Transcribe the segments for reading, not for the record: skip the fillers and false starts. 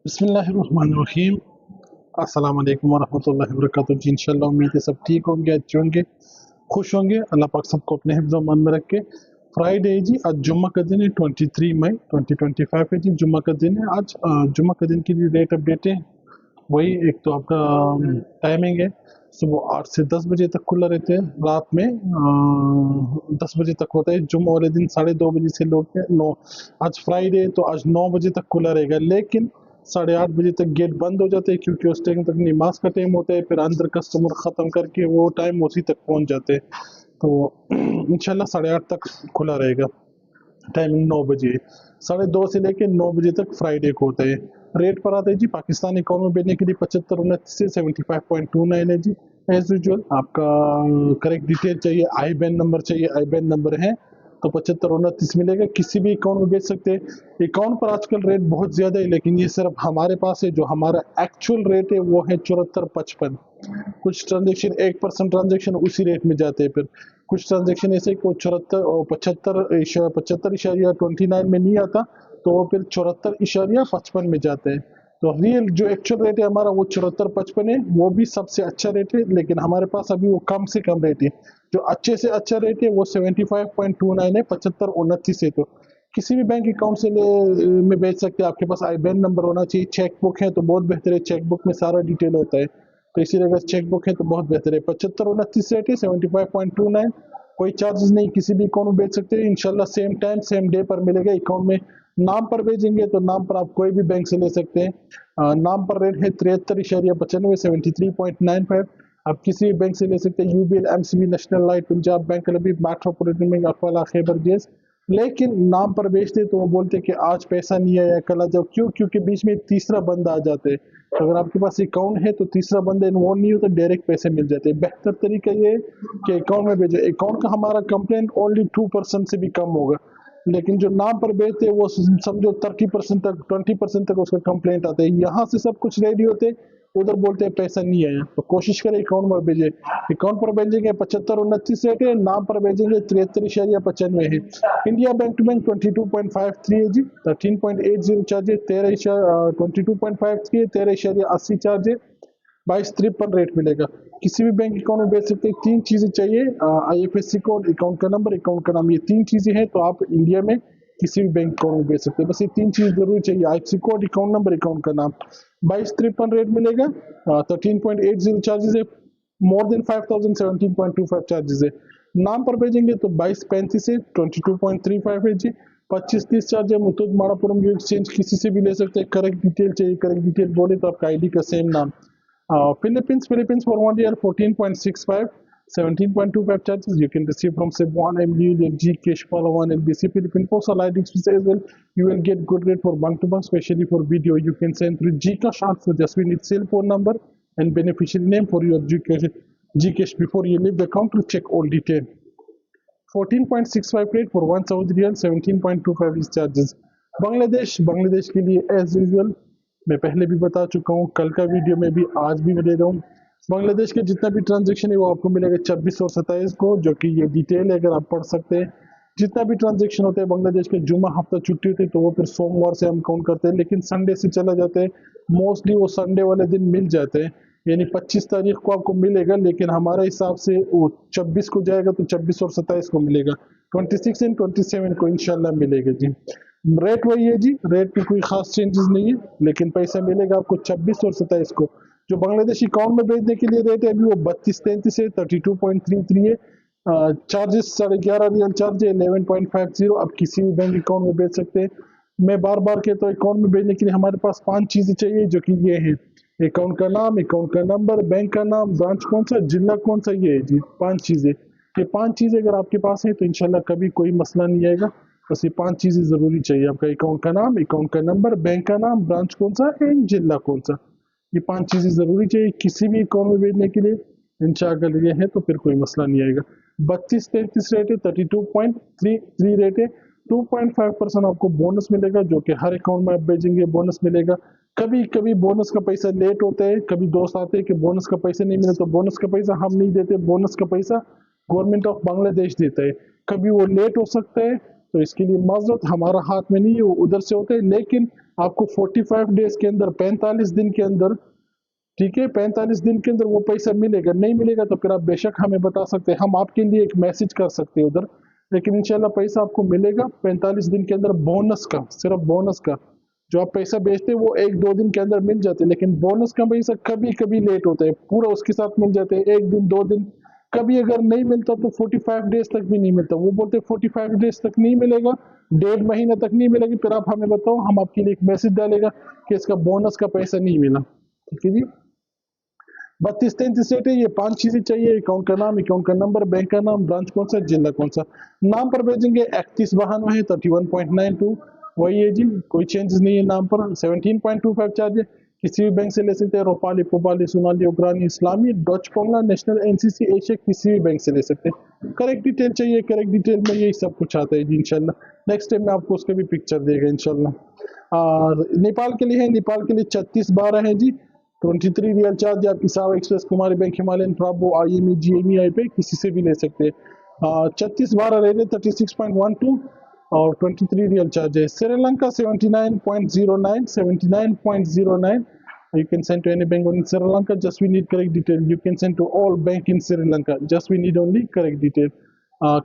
बिस्मिल्लाहिर्रहमानिर्रहीम। अस्सलाम वालेकुम वरहमतुल्लाहि वबरकातुहू। जी इंशाल्लाह उम्मीद है सब ठीक होंगे, अच्छे होंगे, खुश होंगे। अल्लाह पाक सबको अपने हिफ्ज़ व अमान में रख के। फ्राइडे है जी, आज जुम्मा का दिन है, 23 मई 2025 है जी, जुम्मा का दिन है आज। जुम्मा का दिन की जो रेट अपडेट है वही एक तो आपका टाइमिंग है, सुबह 8 से 10 बजे तक खुला रहता है, रात में 10 बजे तक होता है। जुम्मा वाले दिन 2:30 बजे से लोग 9, आज फ्राइडे है तो आज 9 बजे तक खुला रहेगा, लेकिन 8:30 बजे तक गेट बंद हो जाते हैं क्योंकि उस टाइम तक नमाज का टाइम होता है, फिर अंदर कस्टमर ख़त्म करके वो टाइम उसी तक पहुंच जाते हैं। तो इंशाल्लाह 8:30 तक खुला रहेगा। टाइमिंग 9 बजे है, 2:30 से लेके 9 बजे तक फ्राइडे को होता है। रेट पर आते हैं जी, पाकिस्तानी अकाउंट में भेजने के लिए 7529 से 75.29 है जी। एज यूजल आपका करेक्ट डिटेल चाहिए, आई बैन नंबर चाहिए, आई बैन नंबर है तो 7529 मिलेगा, किसी भी अकाउंट में भेज सकते हैं। अकाउंट पर आजकल रेट बहुत ज़्यादा है, लेकिन ये सिर्फ हमारे पास है, जो हमारा एक्चुअल रेट है वो है 74.55। कुछ ट्रांजेक्शन 1% ट्रांजेक्शन उसी रेट में जाते हैं, फिर कुछ ट्रांजेक्शन ऐसे को 74 और 75.29 में नहीं आता, तो वो फिर 74.55 में जाते हैं। तो रियल जो एक्चुअल रेट है हमारा वो 74.55 है, वो भी सबसे अच्छा रेट है, लेकिन हमारे पास अभी वो कम से कम रेट है। जो अच्छे से अच्छा रेट है वो 75.29 है, 7529 है। तो किसी भी बैंक अकाउंट से में भेज सकते हैं। आपके पास आई बैन नंबर होना चाहिए, चेक बुक है तो बहुत बेहतर है, चेक बुक में सारा डिटेल होता है, तो इसीलिए अगर चेक बुक है तो बहुत बेहतर है। 7529 रेट है, 75.29, कोई चार्जेस नहीं, किसी भी अकाउंट में भेज सकते हैं। इंशाल्लाह सेम टाइम सेम डे पर मिलेगा अकाउंट में। नाम पर भेजेंगे तो नाम पर आप कोई भी बैंक से ले सकते हैं। नाम पर रेट है 73.95, 73.95। आप किसी भी बैंक से ले सकते हैं, UBL, MCB, national light, Punjab bank, लबी, मेट्रोपॉलिटन बैंक, अफवाला, खैबर जेस। लेकिन नाम पर बेचते तो वो बोलते कि आज पैसा नहीं आया, कल आ जाओ। क्यों? क्योंकि बीच में तीसरा बंदा आ जाते हैं। तो अगर आपके पास अकाउंट है तो तीसरा बंदा इन्वॉल्व नहीं होता, डायरेक्ट पैसे मिल जाते हैं। बेहतर तरीका ये है कि अकाउंट में भेजो। अकाउंट का हमारा कंप्लेंट ओनली 2% से भी कम होगा, लेकिन जो नाम पर भेजते हैं वो समझो 30% तक, 20% तक उसका कंप्लेंट आता है। यहाँ से सब कुछ रेडी होते, उधर बोलते हैं पैसा नहीं आया। तो कोशिश करें अकाउंट पर भेजे। अकाउंट पर भेजेंगे 7529 रेट है, नाम पर भेजेंगे 73.95 है। इंडिया बैंक टू बैंक 22.53 है जी, 13.80 चार्ज है, 22.53 है, 13.80 चार्ज है, 2253 रेट मिलेगा। किसी भी बैंक अकाउंट में भेज सकते हैं। तीन चीजें चाहिए, आईएफएससी कोड, अकाउंट का नंबर, अकाउंट का नाम, ये तीन चीजें हैं तो आप इंडिया में किसी भी बैंक अकाउंट में भेज सकते हैं। बस ये तीन चीज जरूर चाहिए, IFSC code, account number, account का नाम। 2253 रेट मिलेगा, 13.80 चार्जेस है, मोर देन 5000 17.25 चार्जेस है। नाम पर भेजेंगे तो 2235 है, 22.35 है जी। 2530 चार्ज है। मुथूट माणापुरम एक्सचेंज किसी से भी ले सकते हैं। करेक्ट डिटेल चाहिए, करेक्ट डिटेल बोले तो आपका आईडी का सेम नाम। Philippines for 1 year 14.65, 17.25 charges you can receive from SIB1, MDU, Gcash, Palawan, LBC. Philippine Postal ID as well. You will get good rate for bank to bank, especially for video. You can send through Gcash also. Just we need cell phone number and beneficiary name for your Gcash before you leave the account to check all detail. 14.65 rate for 1 Saudi Riyal, 17.25 is charges. Bangladesh के लिए as usual मैं पहले भी बता चुका हूँ, कल का वीडियो में भी, आज भी मैं दे रहा हूँ। बांग्लादेश के जितना भी ट्रांजेक्शन है वो आपको मिलेगा 26 और 27 को, जो कि ये डिटेल है, अगर आप पढ़ सकते हैं। जितना भी ट्रांजेक्शन होते हैं बांग्लादेश के, जुम्मा हफ्ता छुट्टी होती है तो वो फिर सोमवार से हम काउंट करते हैं, लेकिन संडे से चला जाते हैं। मोस्टली वो संडे वाले दिन मिल जाते हैं, यानी 25 तारीख को आपको मिलेगा, लेकिन हमारे हिसाब से वो 26 को जाएगा तो 26 और 27 को मिलेगा, 26 एंड 27 को इंशाल्लाह मिलेगा जी। रेट वही है जी, रेट में कोई खास चेंजेस नहीं है, लेकिन पैसा मिलेगा आपको 26 और 27 को। जो बांग्लादेशी अकाउंट में भेजने के लिए रेट है अभी वो 3233 है, 32.33 है। चार्जेस 11.5 रियल चार्ज है, 11.50। आप किसी भी बैंक अकाउंट में भेज सकते हैं। मैं बार बार कहता हूँ, अकाउंट में भेजने के लिए हमारे पास 5 चीजें चाहिए, जो कि ये है, अकाउंट का नाम, अकाउंट का नंबर, बैंक का नाम, ब्रांच कौन सा, जिला कौन सा, ये है जी 5 चीजें। ये 5 चीजें अगर आपके पास है तो इंशाल्लाह कभी कोई मसला नहीं आएगा। बस ये 5 चीजें जरूरी चाहिए, आपका अकाउंट का नाम, अकाउंट का नंबर, बैंक का नाम, ब्रांच कौन सा एंड जिला कौन सा। ये 5 चीजें जरूरी चाहिए किसी भी अकाउंट में भेजने के लिए। इंशाल्लाह अगर ये है तो फिर कोई मसला नहीं आएगा। 3233 रेट है, 32.33 रेट है। 2.5% आपको बोनस मिलेगा, जो कि हर अकाउंट में आप भेजेंगे बोनस मिलेगा। कभी कभी बोनस का पैसा लेट होता है, कभी दोस्त आते हैं कि बोनस का पैसा नहीं मिला, तो बोनस का पैसा हम नहीं देते, बोनस का पैसा गवर्नमेंट ऑफ बांग्लादेश देता है। कभी वो लेट हो सकता है, तो इसके लिए माजरत, हमारा हाथ में नहीं है, वो उधर से होता है। लेकिन आपको 45 डेज के अंदर, 45 दिन के अंदर, ठीक है, 45 दिन के अंदर वो पैसा मिलेगा। नहीं मिलेगा तो फिर आप बेशक हमें बता सकते हैं, हम आपके लिए एक मैसेज कर सकते हैं उधर। लेकिन इंशाल्लाह पैसा आपको मिलेगा 45 दिन के अंदर, बोनस का, सिर्फ बोनस का। जो आप पैसा बेचते हैं वो 1-2 दिन के अंदर मिल जाते हैं, लेकिन बोनस का पैसा कभी कभी लेट होता है, पूरा उसके साथ मिल जाते हैं 1 दिन 2 दिन। कभी अगर नहीं मिलता तो 45 डेज तक भी नहीं मिलता। वो बोलते हैं 45 डेज तक नहीं मिलेगा, 1.5 महीने तक नहीं मिलेगी, फिर आप हमें बताओ, हम आपके लिए एक मैसेज डालेगा कि इसका बोनस का पैसा नहीं मिला। ठीक है जी। 32-33 सेट है, ये 5 चीजें चाहिए: अकाउंट का नाम, अकाउंट का नंबर, बैंक का नाम, ब्रांच कौन सा, जिला कौन सा। नाम पर भेजेंगे 3192 है, 31.92 वही है जी, कोई चेंजेस नहीं है नाम पर। 17.25 चार्ज है। किसी भी बैंक से ले सकते हैं, रोपाली, पोपाली, सोनाली, उग्रानी, इस्लामी, डॉच पोंगला, नेशनल, एनसीसी, एशिया, किसी भी बैंक से ले सकते हैं। करेक्ट डिटेल चाहिए, करेक्ट डिटेल में यही सब कुछ आता है जी इंशाल्लाह। नेक्स्ट टाइम में आपको उसका भी पिक्चर देगा इंशाल्लाह। और नेपाल के लिए है, नेपाल के लिए 3612 है जी, 23 रियल चार्ज। आप हिसाब एक्सप्रेस, कुमारी बैंक, हिमालयन, प्राबो, IME, GME आई पे किसी से भी ले सकते हैं। 3612 रेट 36.12 और 23 रियल चार्ज है। Sri Lanka 79.09, 79.09। You can send to any bank in Sri Lanka. Just we need correct detail. You can send to all bank in Sri Lanka. Just we need only correct detail.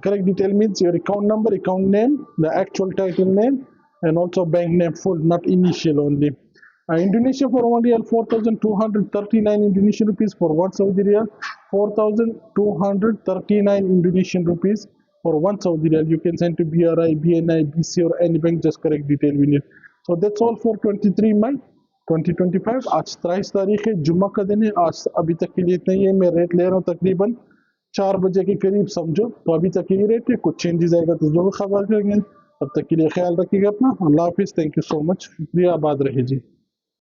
Correct detail means your account number, account name, the actual title name, and also bank name full, not initial only. Indonesia for 1 real 4,239 Indonesian rupees, for 1 Saudi riyal 4,239 Indonesian rupees for 1 Saudi riyal. You can send to BRI, BNI, BC or any bank, just correct detail we need. So that's all for 23 May 2025। आज 23 तारीख है, जुम्मा का दिन है। आज अभी तक के लिए इतना ही है। मैं रेट ले रहा हूँ तकरीबन 4 बजे के करीब समझो, तो अभी तक यही रेट है। कुछ चेंजेस आएगा तो जरूर खबर करेंगे। तब तक के लिए ख्याल रखिएगा अपना। अल्लाह हाफिज, थैंक यू सो मच, शुक्रिया, आबाद रहे जी।